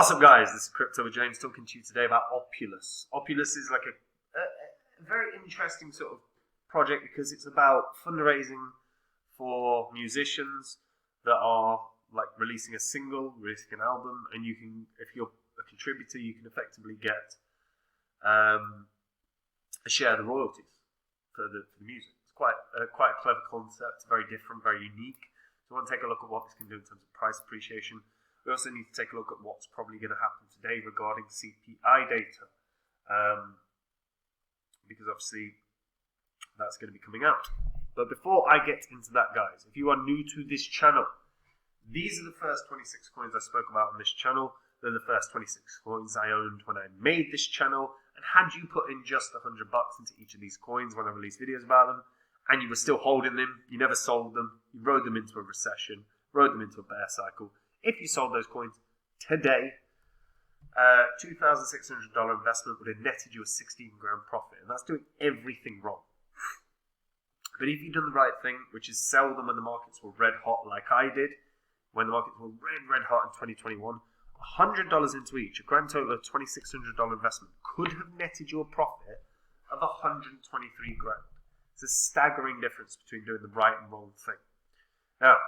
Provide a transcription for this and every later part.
What's up, guys? This is Crypto with James talking to you today about Opulous. Opulous is like a very interesting sort of project because it's about fundraising for musicians that are like releasing a single, releasing an album, and you can, if you're a contributor, you can effectively get a share of the royalties for the music. It's quite a clever concept, very different, very unique. So I want to take a look at what this can do in terms of price appreciation. We also need to take a look at what's probably going to happen today regarding CPI data, because obviously that's going to be coming out. But before I get into that, guys, if you are new to this channel, these are the first 26 coins I spoke about on this channel. They're the first 26 coins I owned when I made this channel. And had you put in just $100 into each of these coins when I released videos about them, and you were still holding them, you never sold them, you rode them into a recession, rode them into a bear cycle, if you sold those coins today, $2,600 investment would have netted you a 16 grand profit, and that's doing everything wrong. But if you've done the right thing, which is sell them when the markets were red hot like I did, when the markets were red hot in 2021, $100 into each, a grand total of $2,600 investment, could have netted you a profit of 123 grand. It's a staggering difference between doing the right and wrong thing. Now,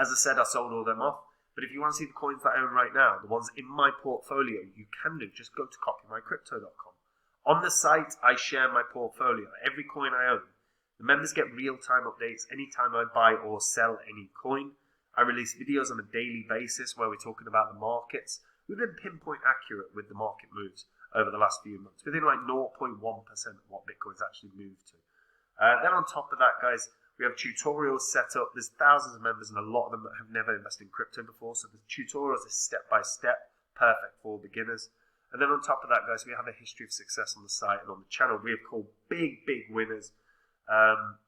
as I said, I sold all them off, but if you want to see the coins that I own right now, the ones in my portfolio, you can do. Just go to copymycrypto.com. On the site, I share my portfolio. Every coin I own. The members get real-time updates anytime I buy or sell any coin. I release videos on a daily basis where we're talking about the markets. We've been pinpoint accurate with the market moves over the last few months, within like 0.1% of what Bitcoin's actually moved to. Then on top of that, guys, we have tutorials set up. There's thousands of members and a lot of them that have never invested in crypto before. So the tutorials are step-by-step, perfect for beginners. And then on top of that, guys, we have a history of success on the site and on the channel. We have called big winners. And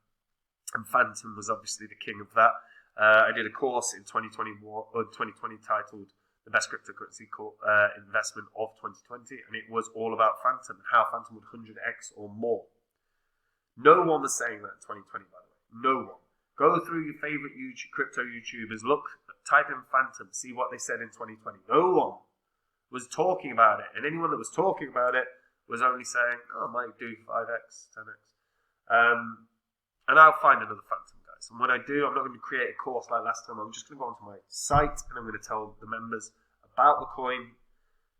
Phantom was obviously the king of that. I did a course in 2020 titled The Best Cryptocurrency Investment of 2020. And it was all about Phantom and how Phantom would 100x or more. No one was saying that in 2020, by the way. No one. Go through your favourite crypto YouTubers, look, type in Phantom, see what they said in 2020. No one was talking about it. And anyone that was talking about it was only saying, oh, I might do 5x, 10x. And I'll find another Phantom, guys. And when I do, I'm not going to create a course like last time. I'm just going to go onto my site and I'm going to tell the members about the coin,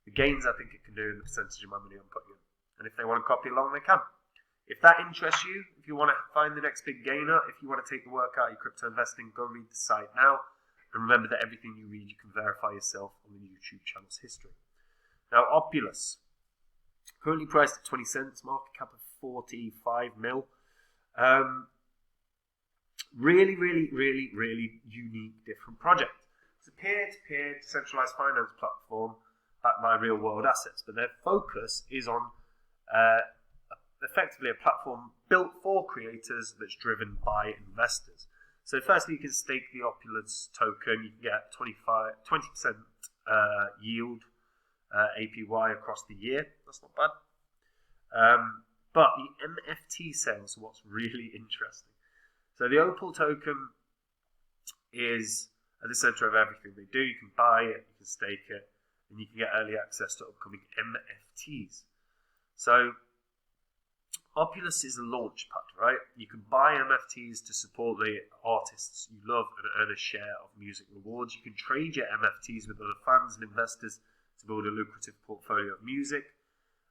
the gains I think it can do, and the percentage of my money I'm putting in. And if they want to copy along, they can. If that interests you, if you want to find the next big gainer, if you want to take the work out of your crypto investing, go read the site now. And remember that everything you read, you can verify yourself on the YouTube channel's history. Now, Opulous, currently priced at 20 cents, market cap of 45 mil. Really unique, different project. It's a peer-to-peer decentralized finance platform backed by real-world assets, but their focus is on effectively a platform built for creators that's driven by investors. So firstly, you can stake the Opulous token. You can get 20% yield APY across the year. That's not bad. But the NFT sales are what's really interesting. So the Opal token is at the center of everything they do. You can buy it, you can stake it, and you can get early access to upcoming NFTs. So Opulous is a launch pad, right? You can buy NFTs to support the artists you love and earn a share of music rewards. You can trade your NFTs with other fans and investors to build a lucrative portfolio of music.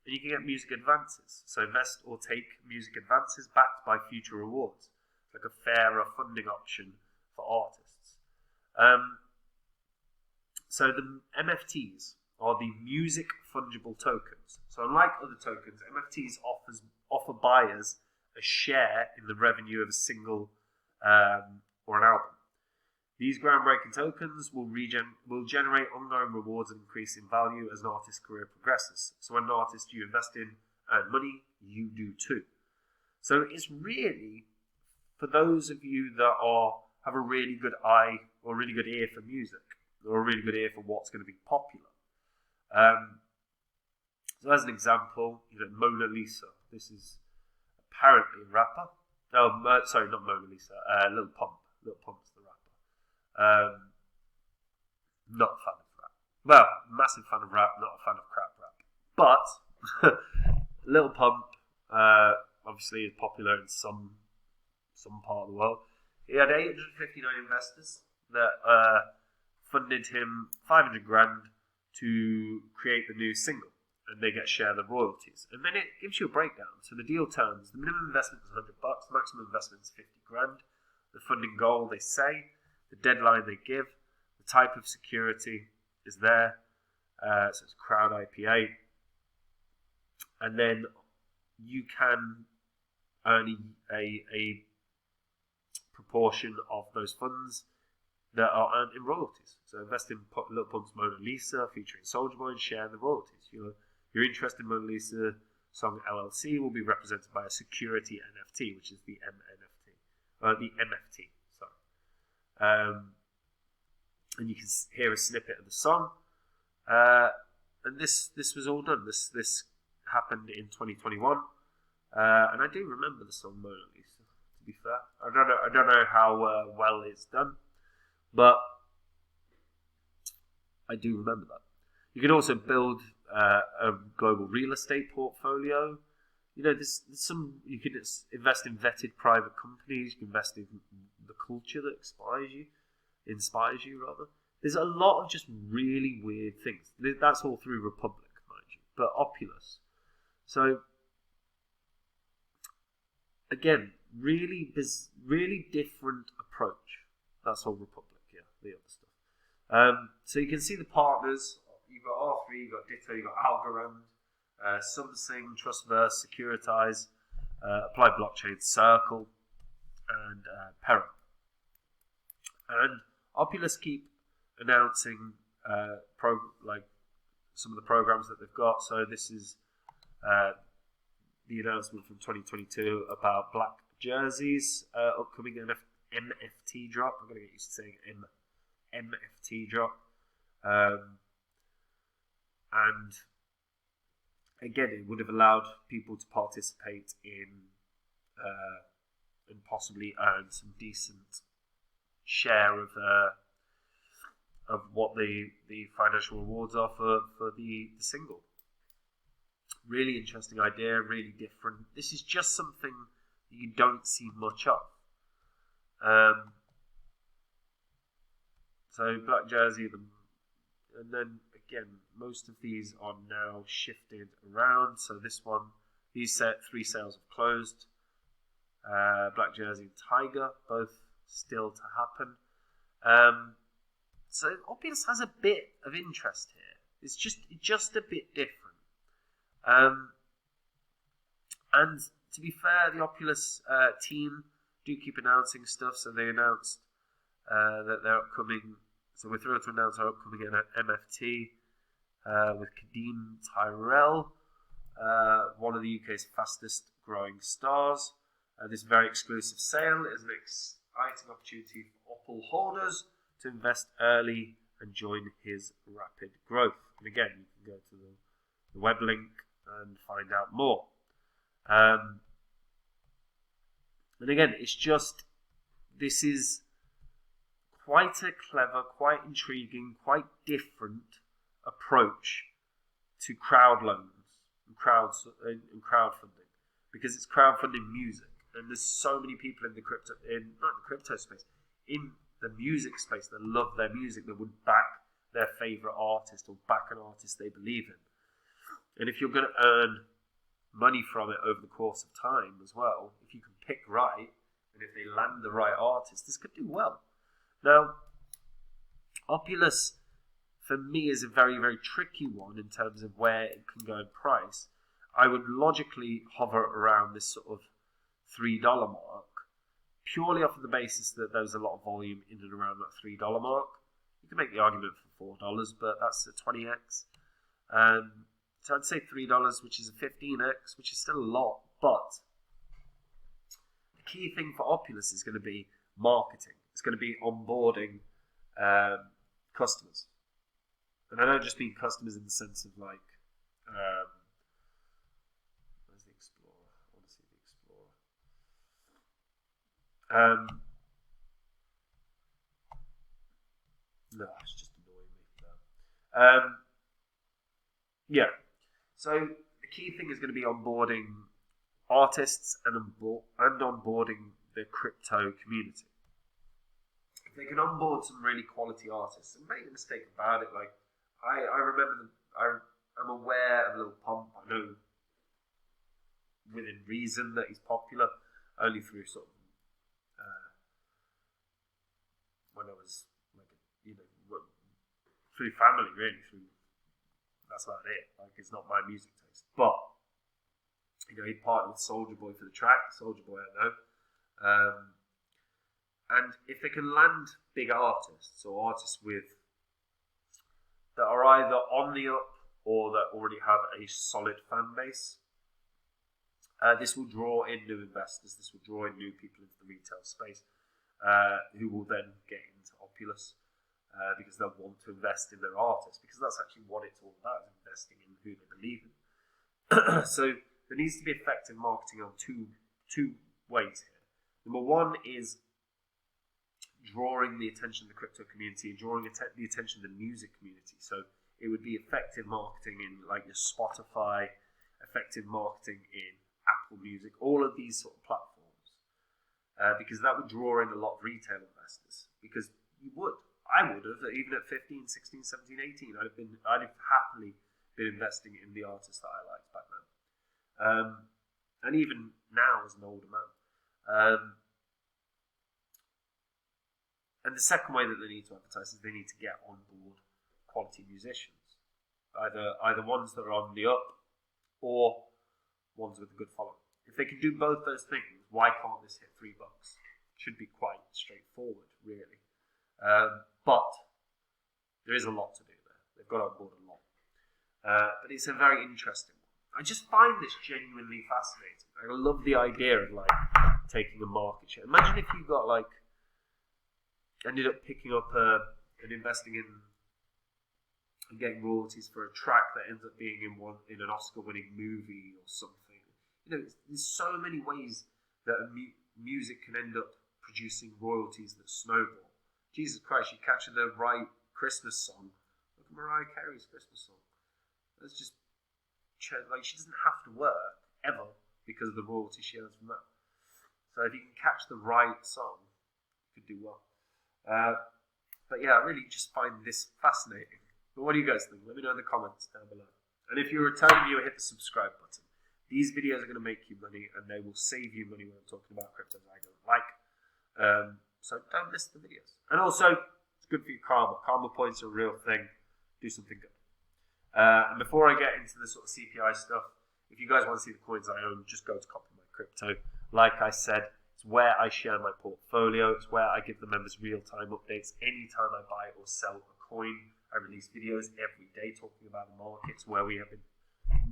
And you can get music advances. So invest or take music advances backed by future rewards. It's like a fairer funding option for artists. So the NFTs are the music fungible tokens. So unlike other tokens, NFTs offer buyers a share in the revenue of a single or an album. These groundbreaking tokens will generate ongoing rewards and increase in value as an artist's career progresses. So when an artist you invest in earn money, you do too. So it's really for those of you that have a really good eye or a really good ear for music, or a really good ear for what's going to be popular. So as an example, Mona Lisa. This is apparently a rapper. Sorry, not Mona Lisa. Lil Pump. Lil Pump's the rapper. Not a fan of that. Well, massive fan of rap, not a fan of crap rap. But Lil Pump, obviously, is popular in some part of the world. He had 859 investors that funded him 500 grand to create the new single, and they get share the royalties. And then it gives you a breakdown. So the deal terms: the minimum investment is $100, the maximum investment is 50 grand. The funding goal they say, the deadline they give, the type of security is there. So it's crowd IPA, and then you can earn a proportion of those funds that are earned in royalties. So invest in Lil Pump's Mona Lisa featuring Soulja Boy and share the royalties. Your interest in Mona Lisa song LLC will be represented by a security NFT, which is the MFT. Sorry. And you can hear a snippet of the song. And this was all done. This happened in 2021, and I do remember the song Mona Lisa. To be fair, I don't know how well it's done, but I do remember that. You can also build a global real estate portfolio. There's some. You can invest in vetted private companies. You can invest in the culture that inspires you rather. There's a lot of just really weird things. That's all through Republic, mind you, but Opulous. So again, really different approach. That's all Republic, yeah, the other stuff. So you can see the partners. You've got R3, you've got Ditto, you've got Algorand, Something, Trustverse, Securitize, Applied Blockchain, Circle, and Peril. And Opulous keep announcing some of the programs that they've got. So this is the announcement from 2022 about black jerseys, upcoming MFT drop. I'm going to get used to saying MFT drop. And again, it would have allowed people to participate in and possibly earn some decent share of what the financial rewards are for the single. Really interesting idea, really different. This is just something that you don't see much of. So black jersey, and then again, most of these are now shifted around. So this one, these 3 sales have closed. Black jersey and Tiger, both still to happen. So Opulous has a bit of interest here. It's just a bit different. And to be fair, the Opulous team do keep announcing stuff. So they announced that they're upcoming. So we're thrilled to announce our upcoming MFT with Kadeem Tyrell, one of the UK's fastest growing stars. This very exclusive sale is an exciting opportunity for Opul holders to invest early and join his rapid growth. And again, you can go to the web link and find out more. And again, this is quite a clever, quite intriguing, quite different approach to crowd loans and crowdfunding, because it's crowdfunding music, and there's so many people in not the crypto space, in the music space that love their music, that would back their favorite artist or back an artist they believe in. And if you're going to earn money from it over the course of time as well, if you can pick right, and if they land the right artist, this could do well. Now, Opulous, for me, is a very, very tricky one in terms of where it can go in price. I would logically hover around this sort of $3 mark, purely off of the basis that there's a lot of volume in and around that $3 mark. You can make the argument for $4, but that's a 20x. So I'd say $3, which is a 15x, which is still a lot, but the key thing for Opulous is going to be marketing. It's going to be onboarding customers. And I don't just mean customers in the sense of like, where's the Explorer? I want to see the Explorer. No, it's just annoying me. Yeah. So the key thing is going to be onboarding artists and onboarding the crypto community. If they can onboard some really quality artists and make a mistake about it, like I remember I'm aware of Lil Pump. I know within reason that he's popular, only through sort of when I was like, through family, really. That's about it. Like, it's not my music taste, but he partnered with Soulja Boy for the track. Soulja Boy, I know. And if they can land big artists or artists that are either on the up or that already have a solid fan base, this will draw in new investors. This will draw in new people into the retail space, who will then get into Opulous because they'll want to invest in their artists, because that's actually what it's all about, is investing in who they believe in. So there needs to be effective marketing on two ways here. Number one is drawing the attention of the crypto community and drawing the attention of the music community. So it would be effective marketing in like your Spotify, effective marketing in Apple Music, all of these sort of platforms, because that would draw in a lot of retail investors. Because I would have, even at 15, 16, 17, 18, I'd have happily been investing in the artists that I liked back then, and even now as an older man. And the second way that they need to advertise is they need to get on board quality musicians, either ones that are on the up or ones with a good following. If they can do both those things, why can't this hit $3? Should be quite straightforward, really. But there is a lot to do there. They've got on board a lot. But it's a very interesting one. I just find this genuinely fascinating. I love the idea of like taking a market share. Imagine if you got like ended up picking up and investing in and getting royalties for a track that ends up being in an Oscar-winning movie or something. There's so many ways that music can end up producing royalties that snowball. Jesus Christ, you capture the right Christmas song. Look at Mariah Carey's Christmas song. That's just like, she doesn't have to work ever because of the royalty she earns from that. So if you can catch the right song, you could do well. But yeah, I really just find this fascinating. But what do you guys think? Let me know in the comments down below. And if you're a returning viewer, hit the subscribe button. These videos are going to make you money, and they will save you money when I'm talking about cryptos I don't like. So don't miss the videos. And also, it's good for your karma. Karma points are a real thing. Do something good. And before I get into the sort of CPI stuff, if you guys want to see the coins I own, just go to Copy My Crypto. Like I said, it's where I share my portfolio. It's where I give the members real-time updates. Anytime I buy or sell a coin, I release videos every day talking about the markets, where we have been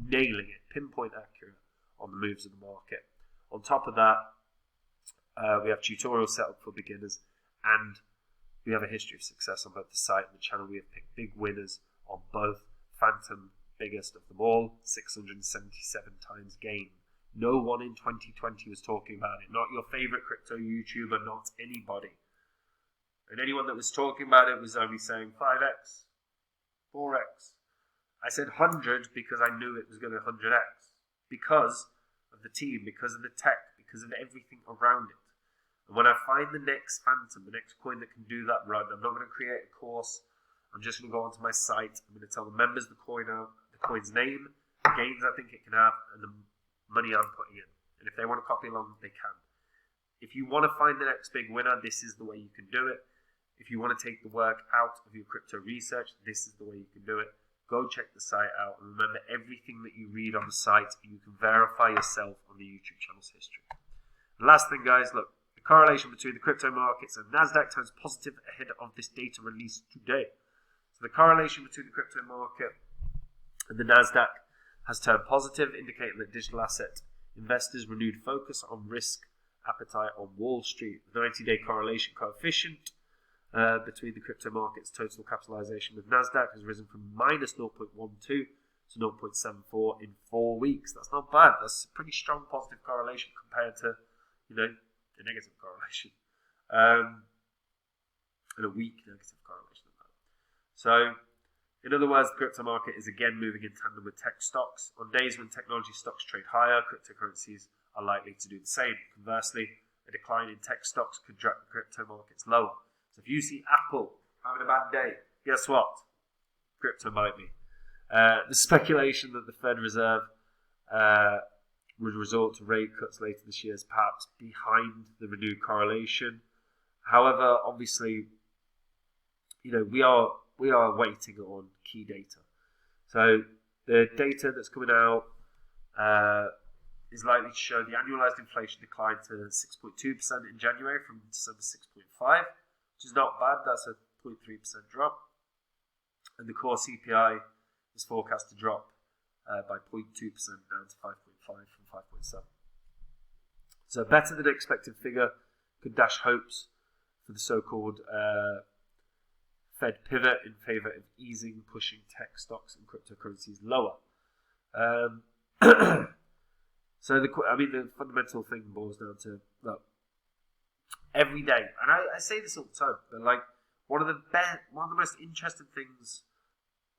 nailing it, pinpoint accurate on the moves of the market. On top of that, we have tutorials set up for beginners, and we have a history of success on both the site and the channel. We have picked big winners on both. Phantom, biggest of them all, 677 times gain. No one in 2020 was talking about it. Not your favorite crypto YouTuber, not anybody. And anyone that was talking about it was only saying 5x, 4x. I said 100 because I knew it was going to 100x. Because of the team, because of the tech, because of everything around it. And when I find the next Phantom, the next coin that can do that run, I'm not going to create a course. I'm just going to go onto my site. I'm going to tell the members the coin's name, the gains I think it can have, and the money I'm putting in. And if they want to copy along, they can. If you want to find the next big winner, this is the way you can do it. If you want to take the work out of your crypto research, this is the way you can do it. Go check the site out, and remember, everything that you read on the site, you can verify yourself on the YouTube channel's history. And last thing, guys, look, the correlation between the crypto markets and NASDAQ turns positive ahead of this data release today. So the correlation between the crypto market and the NASDAQ has turned positive, indicating that digital asset investors' renewed focus on risk appetite on Wall Street. The 90-day correlation coefficient between the crypto market's total capitalization with NASDAQ has risen from minus 0.12 to 0.74 in 4 weeks. That's not bad. That's a pretty strong positive correlation compared to, the negative correlation. And a weak negative correlation. So In other words, the crypto market is again moving in tandem with tech stocks. On days when technology stocks trade higher, cryptocurrencies are likely to do the same. Conversely, a decline in tech stocks could drag the crypto markets lower. So if you see Apple having a bad day, guess what? Crypto might be. The speculation that the Fed Reserve would resort to rate cuts later this year is perhaps behind the renewed correlation. However, obviously, we are waiting on key data. So the data that's coming out is likely to show the annualized inflation declined to 6.2% in January from December 6.5%, which is not bad. That's a 0.3% drop. And the core CPI is forecast to drop by 0.2% down to 5.5 from 5.7. So better than expected figure could dash hopes for the so-called Fed pivot in favor of easing, pushing tech stocks and cryptocurrencies lower. So the fundamental thing boils down to, look, every day, and I say this all the time, but like one of the most interesting things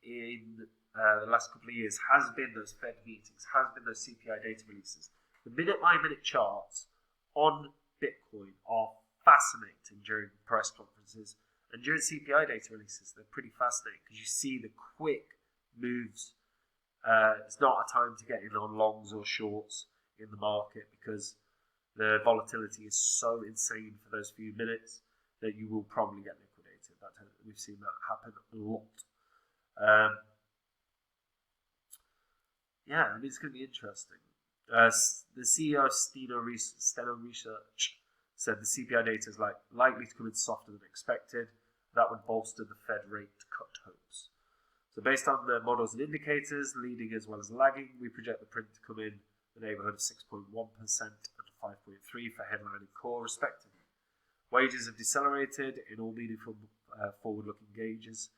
in the last couple of years has been those Fed meetings, has been those CPI data releases. The minute-by-minute charts on Bitcoin are fascinating during press conferences. And during CPI data releases, they're pretty fascinating because you see the quick moves. It's not a time to get in on longs or shorts in the market because the volatility is so insane for those few minutes that you will probably get liquidated. We've seen that happen a lot. It's going to be interesting. The CEO of Steno Research said the CPI data is likely to come in softer than expected. That would bolster the Fed rate cut hopes. So based on the models and indicators, leading as well as lagging, we project the print to come in the neighbourhood of 6.1% and 5.3% for headline and core respectively. Wages have decelerated in all meaningful forward-looking gauges.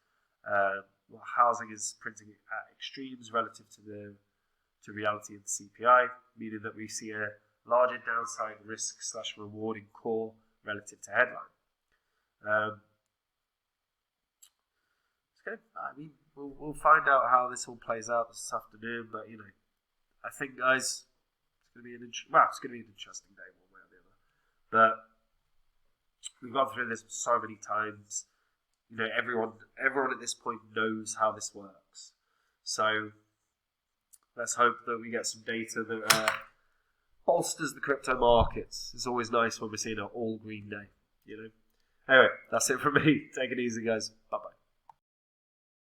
While housing is printing at extremes relative to reality and CPI, meaning that we see a larger downside risk / reward in core relative to headline. It's good. We'll find out how this all plays out this afternoon, but I think, guys, it's going to be an interesting day one way or the other. But we've gone through this so many times. Everyone at this point knows how this works. So let's hope that we get some data that bolsters the crypto markets. It's always nice when we're seeing an all green day. Anyway, that's it from me. Take it easy, guys. Bye bye.